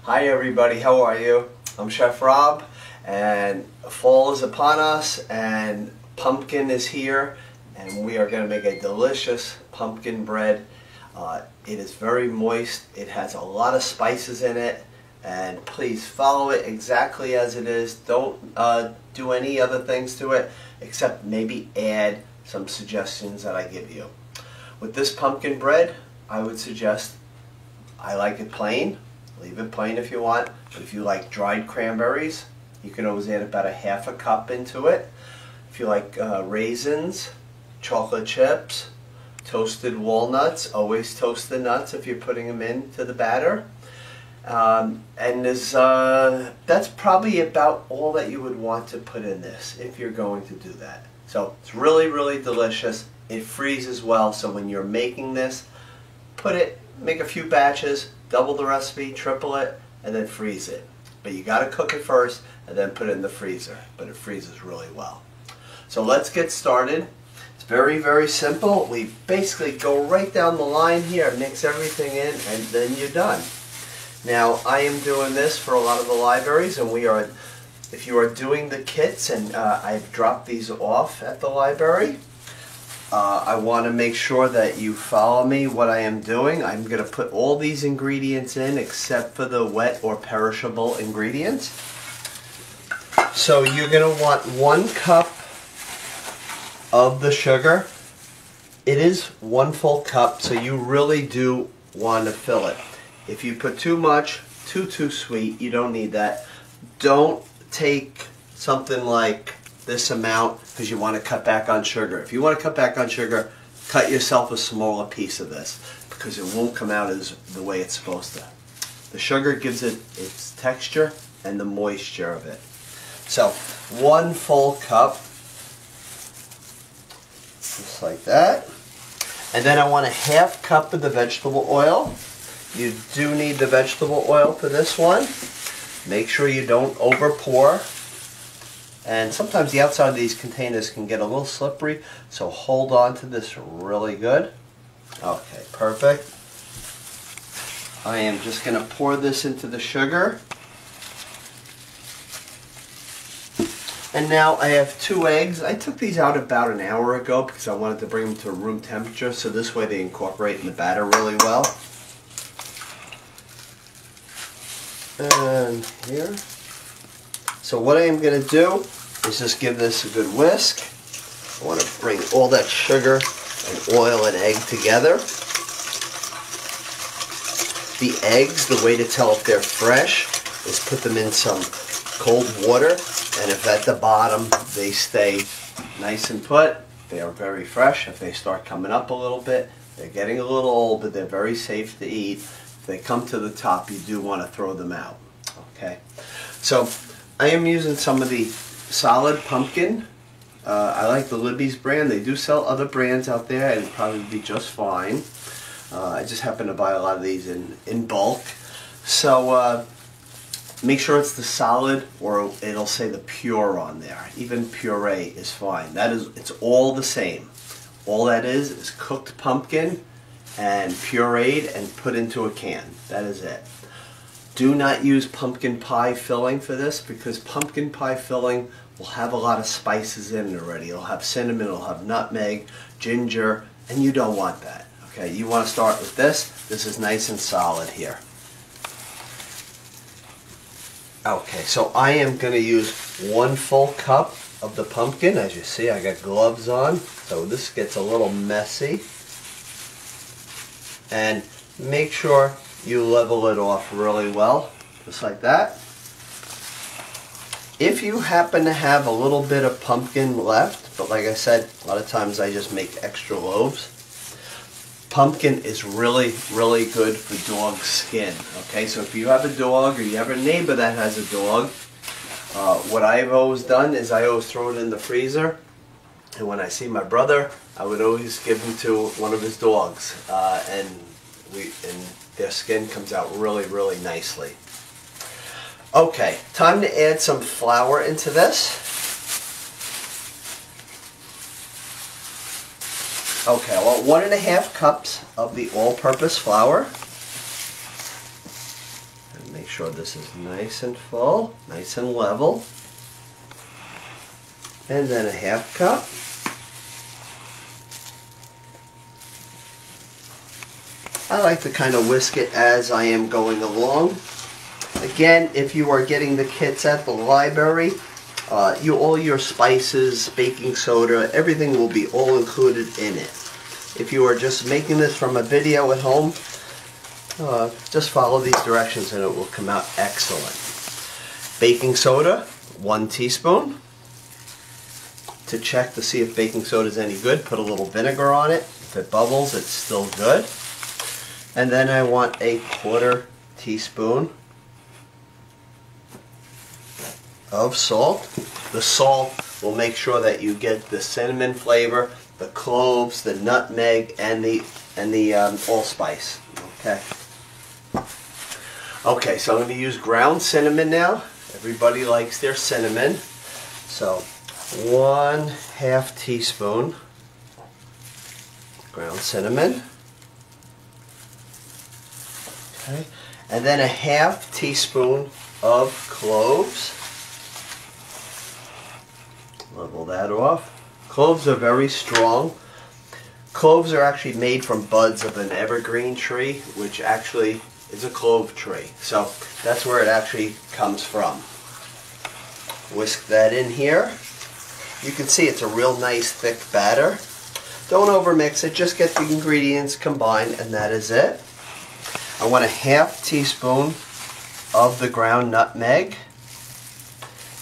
Hi everybody, how are you? I'm Chef Rob, and fall is upon us and pumpkin is here, and we are going to make a delicious pumpkin bread. It is very moist, it has a lot of spices in it, and please follow it exactly as it is. Don't do any other things to it except maybe add some suggestions that I give you. With this pumpkin bread, I would suggest, I like it plain. Leave it plain if you want, but if you like dried cranberries, you can always add about a half a cup into it. If you like raisins, chocolate chips, toasted walnuts, always toast the nuts if you're putting them into the batter. And that's probably about all that you would want to put in this if you're going to do that. So it's really, really delicious. It freezes well, so when you're making this, make a few batches, double the recipe, triple it, and then freeze it. But you got to cook it first and then put it in the freezer. But it freezes really well. So let's get started. It's very, very simple. We basically go right down the line here, mix everything in, and then you're done. Now, I am doing this for a lot of the libraries, and if you are doing the kits, and I've dropped these off at the library, I want to make sure that you follow me what I am doing. I'm going to put all these ingredients in except for the wet or perishable ingredients. So you're going to want 1 cup of the sugar. It is 1 full cup, so you really do want to fill it. If you put too much, too sweet, you don't need that. Don't take something like this amount because you want to cut back on sugar. If you want to cut back on sugar, cut yourself a smaller piece of this because it won't come out as the way it's supposed to. The sugar gives it its texture and the moisture of it. So 1 full cup, just like that. And then I want a ½ cup of the vegetable oil. You do need the vegetable oil for this one. Make sure you don't over pour. And sometimes the outside of these containers can get a little slippery, so hold on to this really good. Okay, perfect. I am just going to pour this into the sugar. And now I have 2 eggs. I took these out about an hour ago because I wanted to bring them to room temperature, so this way they incorporate in the batter really well. And here. So what I am going to do is just give this a good whisk. I want to bring all that sugar and oil and egg together. The eggs, the way to tell if they're fresh is put them in some cold water, and if at the bottom they stay nice and put, they are very fresh. If they start coming up a little bit, they're getting a little old, but they're very safe to eat. If they come to the top, you do want to throw them out. Okay, so I am using some of the solid pumpkin. I like the Libby's brand. They do sell other brands out there, and it'd probably be just fine. I just happen to buy a lot of these in bulk. So make sure it's the solid, or it'll say the pure on there. Even puree is fine. It's all the same. All that is cooked pumpkin and pureed and put into a can. That is it. Do not use pumpkin pie filling for this because pumpkin pie filling will have a lot of spices in it already. It'll have cinnamon, it'll have nutmeg, ginger, and you don't want that. Okay, you want to start with this. This is nice and solid here. Okay, so I am going to use 1 full cup of the pumpkin. As you see, I got gloves on, so this gets a little messy. And make sure you level it off really well, just like that. If you happen to have a little bit of pumpkin left, but like I said, a lot of times I just make extra loaves. Pumpkin is really, really good for dog skin. Okay, so if you have a dog or you have a neighbor that has a dog, what I've always done is I always throw it in the freezer. And when I see my brother, I would always give him to one of his dogs, and their skin comes out really, really nicely. Okay, time to add some flour into this. Okay, I want 1½ cups of the all-purpose flour. And make sure sure this is nice and full, nice and level. And then a half cup. I like to kind of whisk it as I am going along. Again, if you are getting the kits at the library, all your spices, baking soda, everything will be all included in it. If you are just making this from a video at home, just follow these directions and it will come out excellent. Baking soda, 1 teaspoon. To check to see if baking soda is any good, put a little vinegar on it. If it bubbles, it's still good. And then I want a 1/4 teaspoon of salt. The salt will make sure that you get the cinnamon flavor, the cloves, the nutmeg, and the allspice. Okay. Okay, so I'm going to use ground cinnamon now. Everybody likes their cinnamon. So 1/2 teaspoon ground cinnamon. Okay. And then a 1/2 teaspoon of cloves. Level that off. Cloves are very strong. Cloves are actually made from buds of an evergreen tree, which actually is a clove tree. So that's where it actually comes from. Whisk that in here. You can see it's a real nice thick batter. Don't overmix it, just get the ingredients combined and that is it. I want a 1/2 teaspoon of the ground nutmeg.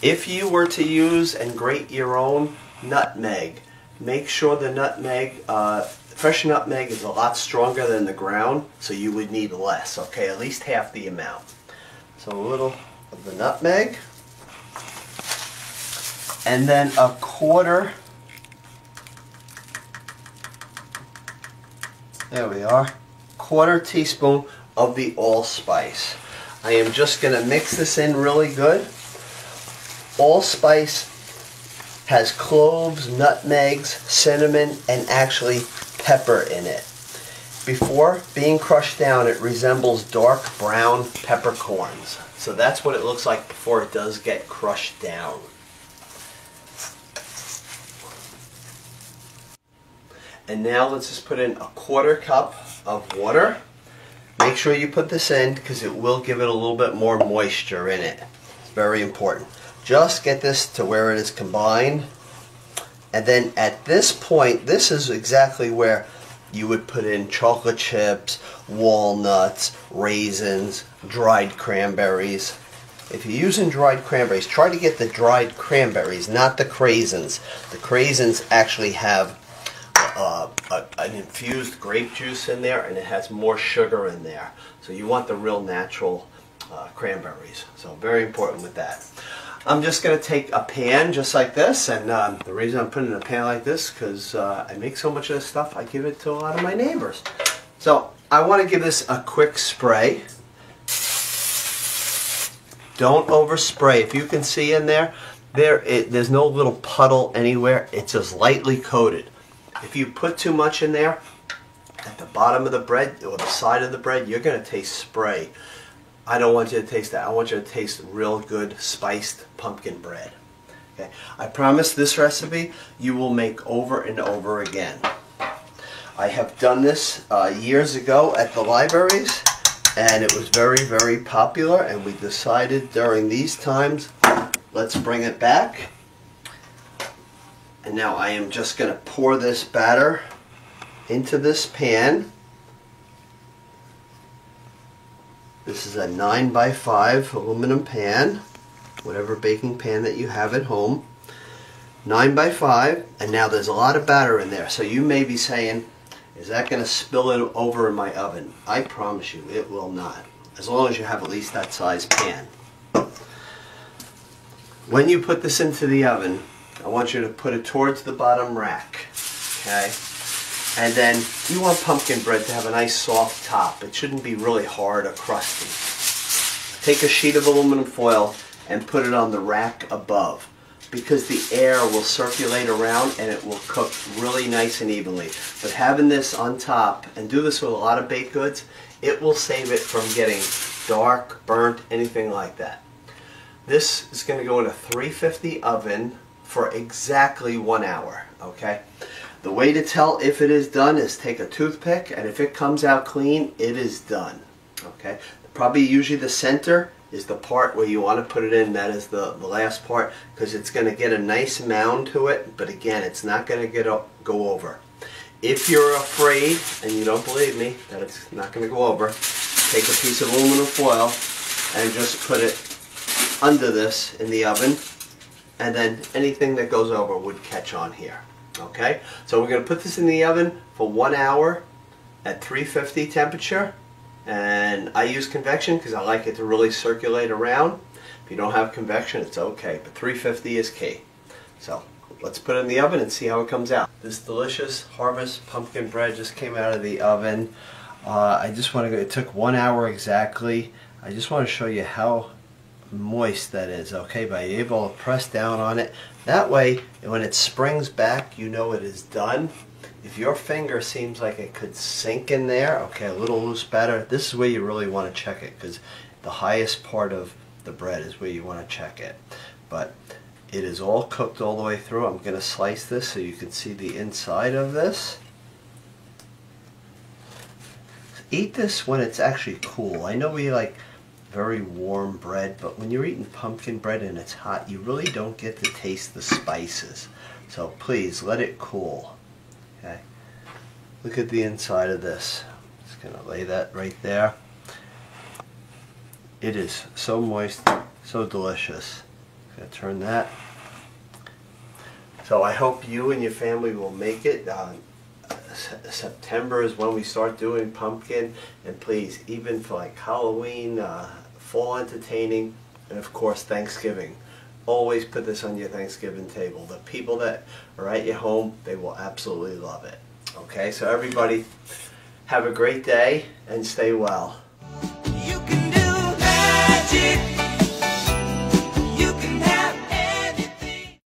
If you were to use and grate your own nutmeg, make sure the nutmeg, fresh nutmeg is a lot stronger than the ground, so you would need less, okay? At least half the amount. So a little of the nutmeg. And then a 1/4, there we are, 1/4 teaspoon of the allspice. I am just going to mix this in really good. Allspice has cloves, nutmegs, cinnamon, and actually pepper in it. Before being crushed down, it resembles dark brown peppercorns. So that's what it looks like before it does get crushed down. And now let's just put in a 1/4 cup of water. Make sure you put this in because it will give it a little bit more moisture in it. It's very important. Just get this to where it is combined. And then at this point, this is exactly where you would put in chocolate chips, walnuts, raisins, dried cranberries. If you're using dried cranberries, try to get the dried cranberries, not the craisins. The craisins actually have an infused grape juice in there and it has more sugar in there. So you want the real natural cranberries. So very important with that. I'm just going to take a pan just like this, and the reason I'm putting it in a pan like this because I make so much of this stuff I give it to a lot of my neighbors. So I want to give this a quick spray. Don't overspray. If you can see in there, there's no little puddle anywhere. It's just lightly coated. If you put too much in there, at the bottom of the bread or the side of the bread, you're going to taste spray. I don't want you to taste that. I want you to taste real good spiced pumpkin bread. Okay. I promise this recipe you will make over and over again. I have done this years ago at the libraries and it was very, very popular, and we decided during these times, let's bring it back. And now I am just going to pour this batter into this pan. This is a 9x5 aluminum pan, whatever baking pan that you have at home. 9x5, and now there's a lot of batter in there. So you may be saying, is that going to spill it over in my oven? I promise you it will not, as long as you have at least that size pan. When you put this into the oven, I want you to put it towards the bottom rack, okay? And then you want pumpkin bread to have a nice soft top. It shouldn't be really hard or crusty. Take a sheet of aluminum foil and put it on the rack above, because the air will circulate around and it will cook really nice and evenly. But having this on top, and do this with a lot of baked goods, it will save it from getting dark, burnt, anything like that. This is going to go in a 350 oven for exactly 1 hour, okay? The way to tell if it is done is take a toothpick, and if it comes out clean, it is done, okay? Probably usually the center is the part where you want to put it in. That is the last part, because it's going to get a nice mound to it, but again, it's not going to go over. If you're afraid, and you don't believe me, that it's not going to go over, take a piece of aluminum foil and just put it under this in the oven, and then anything that goes over would catch on here. Okay, so we're going to put this in the oven for 1 hour at 350 temperature. And I use convection because I like it to really circulate around. If you don't have convection, it's okay, but 350 is key. So let's put it in the oven and see how it comes out. This delicious Harvest pumpkin bread just came out of the oven. It took 1 hour exactly. I just want to show you how moist that is, okay, by able to press down on it. That way, when it springs back, you know it is done. If your finger seems like it could sink in there, okay, a little loose batter, this is where you really want to check it, because the highest part of the bread is where you want to check it. But it is all cooked all the way through. I'm going to slice this so you can see the inside of this. Eat this when it's actually cool. I know we like very warm bread, but when you're eating pumpkin bread and it's hot, you really don't get to taste the spices. So please let it cool. Okay, look at the inside of this. Just gonna lay that right there. It is so moist, so delicious. Gonna turn that. So I hope you and your family will make it. September is when we start doing pumpkin, and please, even for like Halloween, fall entertaining, and of course Thanksgiving. Always put this on your Thanksgiving table. The people that are at your home, they will absolutely love it. Okay, so everybody, have a great day and stay well. You can do magic.